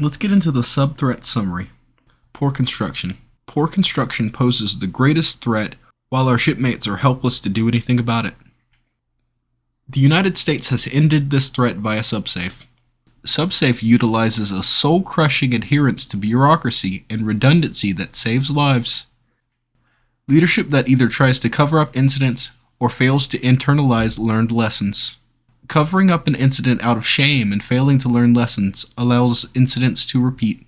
Let's get into the sub-threat summary. Poor construction. Poor construction poses the greatest threat while our shipmates are helpless to do anything about it. The United States has ended this threat via SubSafe. SubSafe utilizes a soul-crushing adherence to bureaucracy and redundancy that saves lives. Leadership that either tries to cover up incidents or fails to internalize learned lessons. Covering up an incident out of shame and failing to learn lessons allows incidents to repeat.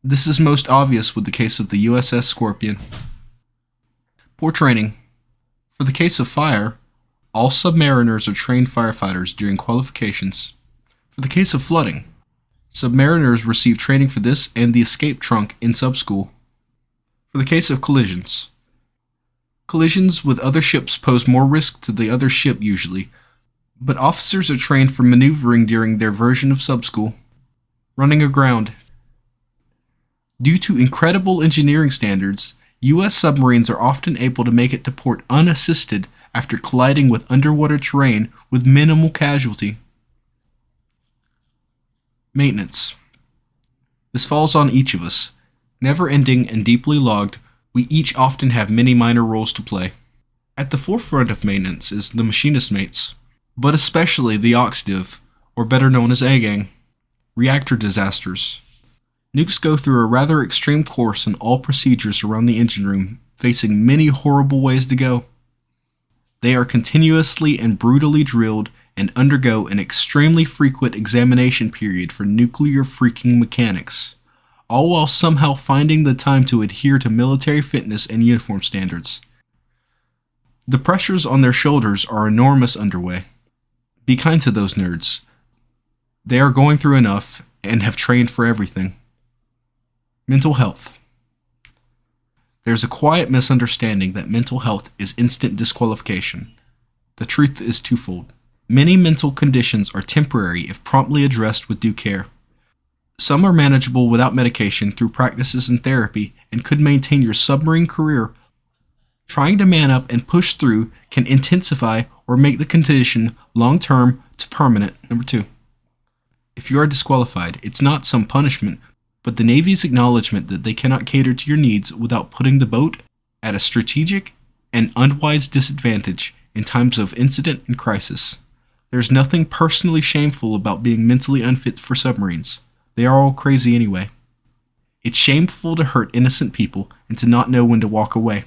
This is most obvious with the case of the USS Scorpion. Poor training. For the case of fire, all submariners are trained firefighters during qualifications. For the case of flooding, submariners receive training for this and the escape trunk in subschool. For the case of collisions, collisions with other ships pose more risk to the other ship usually, but officers are trained for maneuvering during their version of subschool. Running aground. Due to incredible engineering standards, U.S. submarines are often able to make it to port unassisted after colliding with underwater terrain with minimal casualty. Maintenance. This falls on each of us. Never ending and deeply logged, we each often have many minor roles to play. At the forefront of maintenance is the machinist mates, but especially the OxDiv, or better known as A-Gang. Reactor disasters. Nukes go through a rather extreme course in all procedures around the engine room, facing many horrible ways to go. They are continuously and brutally drilled and undergo an extremely frequent examination period for nuclear freaking mechanics, all while somehow finding the time to adhere to military fitness and uniform standards. The pressures on their shoulders are enormous underway. Be kind to those nerds. They are going through enough and have trained for everything. Mental health. There's a quiet misunderstanding that mental health is instant disqualification. The truth is twofold. Many mental conditions are temporary if promptly addressed with due care. Some are manageable without medication through practices in therapy and could maintain your submarine career. Trying to man up and push through can intensify or make the condition long-term to permanent. Number 2. If you are disqualified, it's not some punishment, but the Navy's acknowledgement that they cannot cater to your needs without putting the boat at a strategic and unwise disadvantage in times of incident and crisis. There's nothing personally shameful about being mentally unfit for submarines. They are all crazy anyway. It's shameful to hurt innocent people and to not know when to walk away.